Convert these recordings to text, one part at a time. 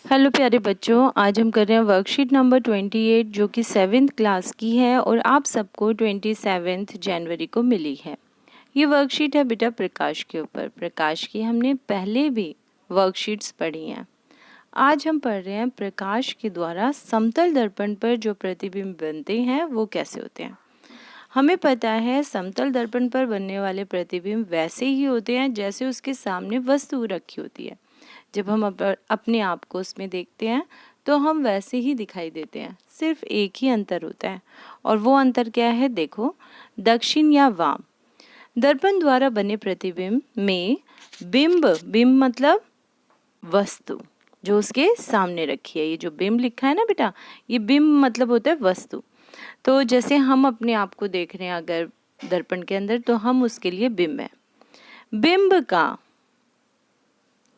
Hello प्यारे बच्चों, आज हम कर रहे हैं वर्कशीट नंबर 28 जो कि 7th क्लास की है और आप सबको 27 जनवरी को मिली है। ये वर्कशीट है बेटा प्रकाश के ऊपर। प्रकाश की हमने पहले भी वर्कशीट्स पढ़ी हैं। आज हम पढ़ रहे हैं प्रकाश के द्वारा समतल दर्पण पर जो प्रतिबिंब बनते हैं वो कैसे होते हैं। हमें पता है समतल दर्पण पर बनने वाले प्रतिबिंब वैसे ही होते हैं जैसे उसके सामने वस्तु रखी होती है। जब हम अपने आप को उसमें देखते हैं तो हम वैसे ही दिखाई देते हैं, सिर्फ एक ही अंतर होता है और वो अंतर क्या है देखो, दक्षिण या वाम। दर्पण द्वारा बने प्रतिबिंब में बिंब मतलब वस्तु जो उसके सामने रखी है। ये जो बिंब लिखा है ना बेटा, ये बिंब मतलब होता है वस्तु। तो जैसे हम अपने आप को देख रहे हैं अगर दर्पण के अंदर, तो हम उसके लिए बिंब है। बिंब का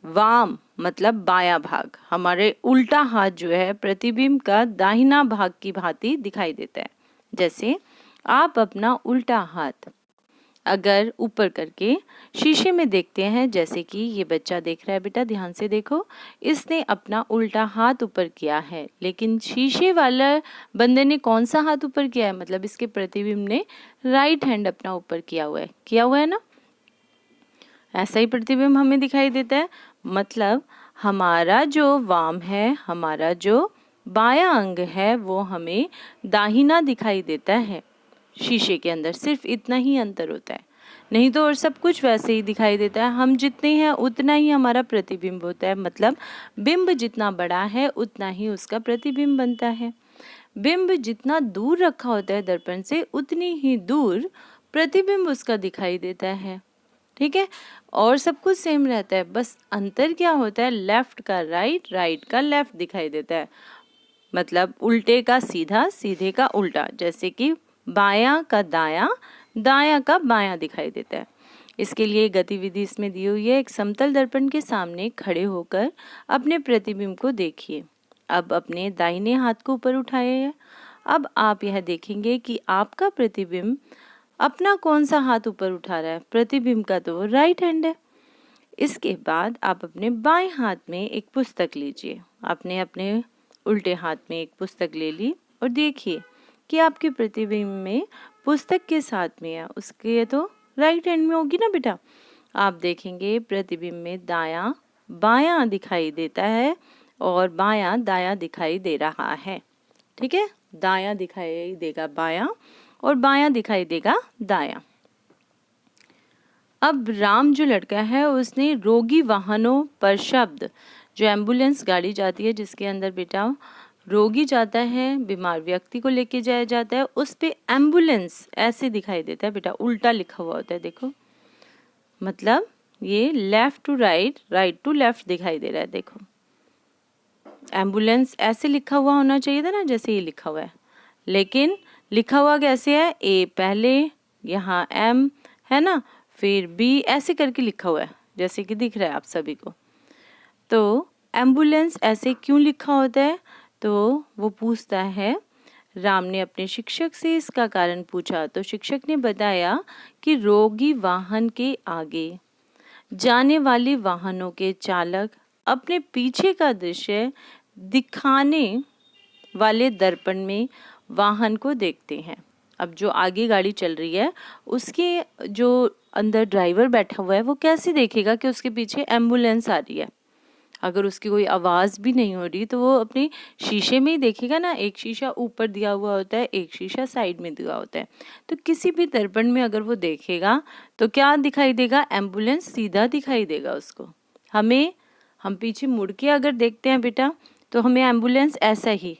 वाम मतलब बायां भाग, हमारे उल्टा हाथ जो है प्रतिबिंब का दाहिना भाग की भांति दिखाई देता है। जैसे आप अपना उल्टा हाथ अगर ऊपर करके शीशे में देखते हैं, जैसे कि ये बच्चा देख रहा है बेटा, ध्यान से देखो, इसने अपना उल्टा हाथ ऊपर किया है, लेकिन शीशे वाला बंदे ने कौन सा हाथ ऊपर किया है, मतलब इसके प्रतिबिंब ने राइट हैंड अपना ऊपर किया हुआ है ना। ऐसा ही प्रतिबिंब हमें दिखाई देता है। मतलब हमारा जो वाम है, हमारा जो बायां अंग है, वो हमें दाहिना दिखाई देता है शीशे के अंदर। सिर्फ इतना ही अंतर होता है, नहीं तो और सब कुछ वैसे ही दिखाई देता है। हम जितने हैं उतना ही हमारा प्रतिबिंब होता है। मतलब बिंब जितना बड़ा है उतना ही उसका प्रतिबिंब बनता है। बिंब जितना दूर रखा होता है दर्पण से, उतनी ही दूर प्रतिबिंब उसका दिखाई देता है। ठीक है, और सब कुछ सेम रहता है, बस अंतर क्या होता है, लेफ्ट का राइट, राइट का लेफ्ट दिखाई देता है। मतलब उल्टे का सीधा, सीधे का उल्टा। जैसे कि बायां का दायां, दायां का बायां दिखाई देता है। इसके लिए गतिविधि इसमें दी हुई है। एक समतल दर्पण के सामने खड़े होकर अपने प्रतिबिंब को देखिए। अब अपने दाहिने हाथ को ऊपर उठाइए। अब आप यह देखेंगे कि आपका प्रतिबिंब अपना कौन सा हाथ ऊपर उठा रहा है, प्रतिबिंब का तो वो राइट हैंड है। इसके बाद आप अपने बाएं हाथ में एक पुस्तक लीजिए। आपने अपने उल्टे हाथ में एक पुस्तक ले ली और देखिए कि आपके प्रतिबिंब में पुस्तक के साथ में है, उसके तो राइट हैंड में होगी ना बेटा। आप देखेंगे प्रतिबिंब में दायां बायां दिखाई देता है और बायां दायां दिखाई दे रहा है। ठीक है, दायां दिखाई देगा बायां और बायां दिखाई देगा दायां। अब राम जो लड़का है उसने रोगी वाहनों पर शब्द, जो एम्बुलेंस गाड़ी जाती है जिसके अंदर बेटा रोगी जाता है, बीमार व्यक्ति को लेके जाया जाता है, उस पे एम्बुलेंस ऐसे दिखाई देता है बेटा, उल्टा लिखा हुआ होता है। देखो, मतलब ये left to right, right to left दिखाई दे रहा है। देखो, एम्बुलेंस ऐसे लिखा हुआ होना चाहिए था ना, जैसे ये लिखा हुआ है, लेकिन लिखा हुआ कैसे है, ए पहले, यहाँ एम है ना, फिर बी, ऐसे करके लिखा हुआ है जैसे कि दिख रहा है आप सभी को। तो एम्बुलेंस ऐसे क्यों लिखा होता है, तो वो पूछता है, राम ने अपने शिक्षक से इसका कारण पूछा तो शिक्षक ने बताया कि रोगी वाहन के आगे जाने वाले वाहनों के चालक अपने पीछे का दृश्य दिखाने वाले दर्पण में वाहन को देखते हैं। अब जो आगे गाड़ी चल रही है उसके जो अंदर ड्राइवर बैठा हुआ है वो कैसे देखेगा कि उसके पीछे एम्बुलेंस आ रही है। अगर उसकी कोई आवाज़ भी नहीं हो रही तो वो अपने शीशे में ही देखेगा ना। एक शीशा ऊपर दिया हुआ होता है, एक शीशा साइड में दिया होता है। तो किसी भी दर्पण में अगर वो देखेगा तो क्या दिखाई देगा, एम्बुलेंस सीधा दिखाई देगा उसको। हम पीछे मुड़ के अगर देखते हैं बेटा तो हमें एम्बुलेंस ऐसा ही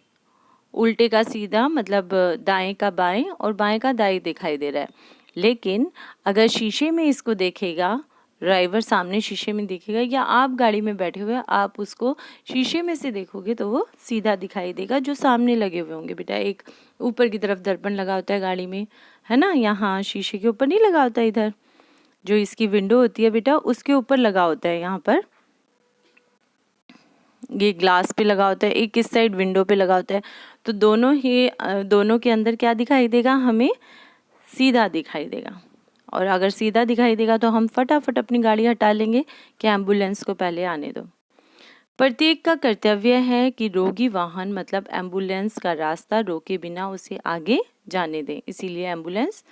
उल्टे का सीधा, मतलब दाएं का बाएं और बाएं का दाएं दिखाई दे रहा है। लेकिन अगर शीशे में इसको देखेगा, ड्राइवर सामने शीशे में देखेगा या आप गाड़ी में बैठे हुए आप उसको शीशे में से देखोगे तो वो सीधा दिखाई देगा, जो सामने लगे हुए होंगे बेटा। एक ऊपर की तरफ दर्पण लगा होता है गाड़ी में, है ना, यहाँ शीशे के ऊपर नहीं लगा होता, इधर जो इसकी विंडो होती है बेटा उसके ऊपर लगा होता है, यहाँ पर ये ग्लास पे लगा होता है, एक इस साइड विंडो पे लगा होता है। तो दोनों के अंदर क्या दिखाई देगा, हमें सीधा दिखाई देगा। और अगर सीधा दिखाई देगा तो हम फटाफट अपनी गाड़ी हटा लेंगे कि एम्बुलेंस को पहले आने दो। प्रत्येक का कर्तव्य है कि रोगी वाहन मतलब एम्बुलेंस का रास्ता रोके बिना उसे आगे जाने दें, इसीलिए एम्बुलेंस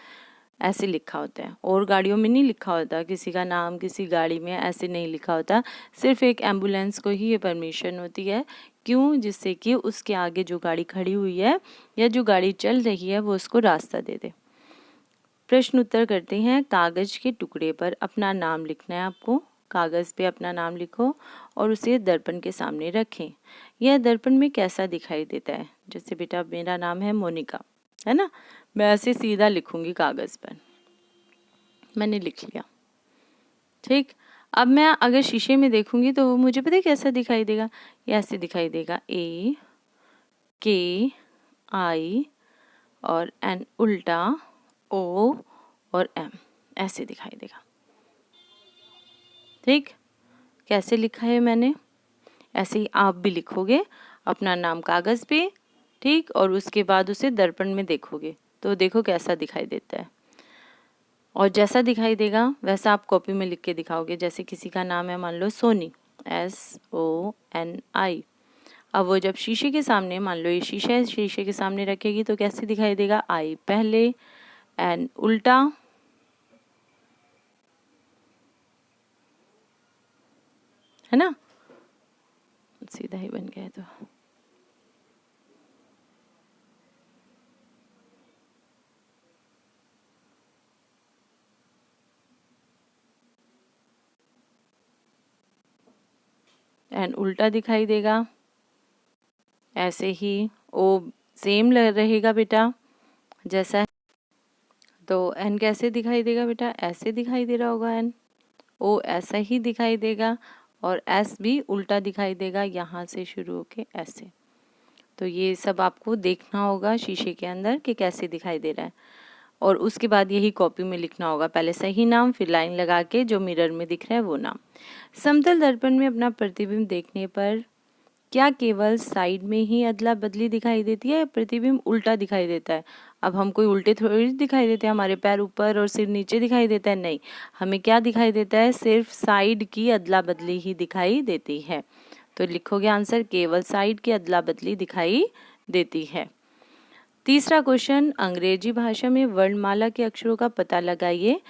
ऐसे लिखा होता है। और गाड़ियों में नहीं लिखा होता, किसी का नाम किसी गाड़ी में ऐसे नहीं लिखा होता, सिर्फ एक एम्बुलेंस को ही ये परमिशन होती है। क्यों? जिससे कि उसके आगे जो गाड़ी खड़ी हुई है या जो गाड़ी चल रही है वो उसको रास्ता दे दे। प्रश्न उत्तर करते हैं। कागज के टुकड़े पर अपना नाम लिखना है आपको। कागज पे अपना नाम लिखो और उसे दर्पण के सामने रखें। यह दर्पण में कैसा दिखाई देता है? जैसे बेटा मेरा नाम है मोनिका, है ना, मैं ऐसे सीधा लिखूंगी कागज पर, मैंने लिख लिया। ठीक, अब मैं अगर शीशे में देखूंगी तो वो मुझे पता है कैसा दिखाई देगा? ये ऐसे दिखाई देगा, A K I और N उल्टा O और M, ऐसे दिखाई देगा। ठीक, कैसे लिखा है मैंने? ऐसे ही आप भी लिखोगे अपना नाम कागज पे, ठीक, और उसके बाद उसे दर्पण में देखोगे तो देखो कैसा दिखाई देता है। और जैसा दिखाई देगा वैसा आप कॉपी में लिख के दिखाओगे। जैसे किसी का नाम है मान लो सोनी, SONI। अब वो जब शीशे के सामने, मान लो ये शीशा है, शीशे के सामने रखेगी तो कैसे दिखाई देगा? I पहले, N उल्टा, है ना, सीधा ही बन गया। तो एन उल्टा दिखाई देगा, ऐसे ही ओ सेम रहेगा बेटा जैसा है। तो एन कैसे दिखाई देगा बेटा? ऐसे दिखाई दे रहा होगा एन। ओ ऐसा ही दिखाई देगा और एस भी उल्टा दिखाई देगा, यहाँ से शुरू होके ऐसे। तो ये सब आपको देखना होगा शीशे के अंदर कि कैसे दिखाई दे रहा है, और उसके बाद यही कॉपी में लिखना होगा, पहले सही नाम फिर लाइन लगा के जो मिरर में दिख रहा है वो नाम। समतल दर्पण में अपना प्रतिबिंब देखने पर क्या केवल साइड में ही अदला बदली दिखाई देती है या प्रतिबिंब उल्टा दिखाई देता है? अब हम कोई उल्टे थोड़ी दिखाई देते हैं, हमारे पैर ऊपर और सिर नीचे दिखाई देता है, नहीं, हमें क्या दिखाई देता है? सिर्फ साइड की अदला बदली ही दिखाई देती है। तो लिखोगे आंसर, केवल साइड की अदला बदली दिखाई देती है। तीसरा क्वेश्चन, अंग्रेजी भाषा में वर्णमाला के अक्षरों का पता लगाइए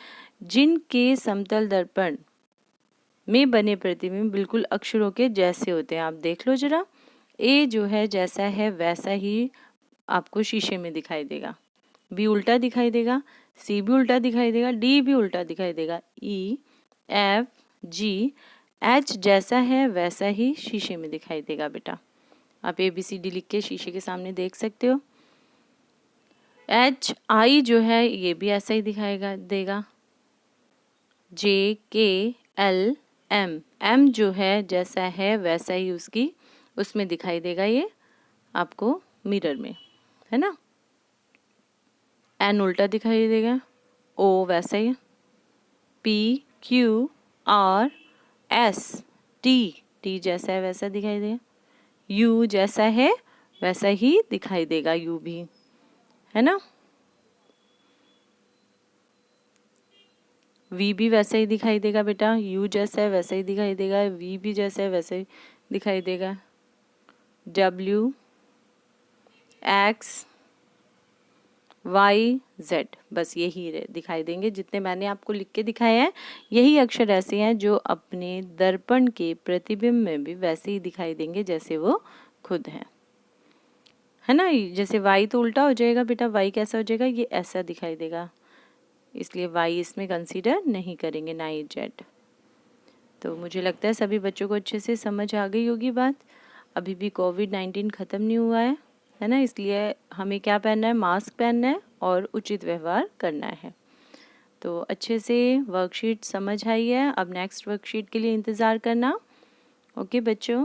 जिनके समतल दर्पण में बने प्रतिबिंब बिल्कुल अक्षरों के जैसे होते हैं। आप देख लो जरा, ए जो है जैसा है वैसा ही आपको शीशे में दिखाई देगा, बी उल्टा दिखाई देगा, सी भी उल्टा दिखाई देगा, डी भी उल्टा दिखाई देगा, ई एफ जी एच जैसा है वैसा ही शीशे में दिखाई देगा। बेटा आप ABCD लिख के शीशे के सामने देख सकते हो। HI जो है ये भी ऐसा ही दिखाएगा देगा, JKL M जो है जैसा है वैसा ही उसमें दिखाई देगा, ये आपको मिरर में, है ना। N उल्टा दिखाई देगा, O वैसा ही, PQRS T जैसा है वैसा दिखाई देगा, U जैसा है वैसा ही दिखाई देगा, U भी, है ना। V भी वैसा ही दिखाई देगा बेटा, U जैसा है वैसा ही दिखाई देगा, V भी जैसा है वैसा ही दिखाई देगा, W X Y Z बस यही दिखाई देंगे। जितने मैंने आपको लिख के दिखाए हैं यही अक्षर ऐसे हैं जो अपने दर्पण के प्रतिबिंब में भी वैसे ही दिखाई देंगे जैसे वो खुद हैं, है ना। जैसे Y तो उल्टा हो जाएगा बेटा, Y कैसा हो जाएगा? ये ऐसा दिखाई देगा, इसलिए Y इसमें कंसीडर नहीं करेंगे, ना ही Z। तो मुझे लगता है सभी बच्चों को अच्छे से समझ आ गई होगी बात। अभी भी कोविड-19 ख़त्म नहीं हुआ है ना, इसलिए हमें क्या पहनना है? मास्क पहनना है और उचित व्यवहार करना है। तो अच्छे से वर्कशीट समझ आई है, अब नेक्स्ट वर्कशीट के लिए इंतज़ार करना। ओके बच्चों।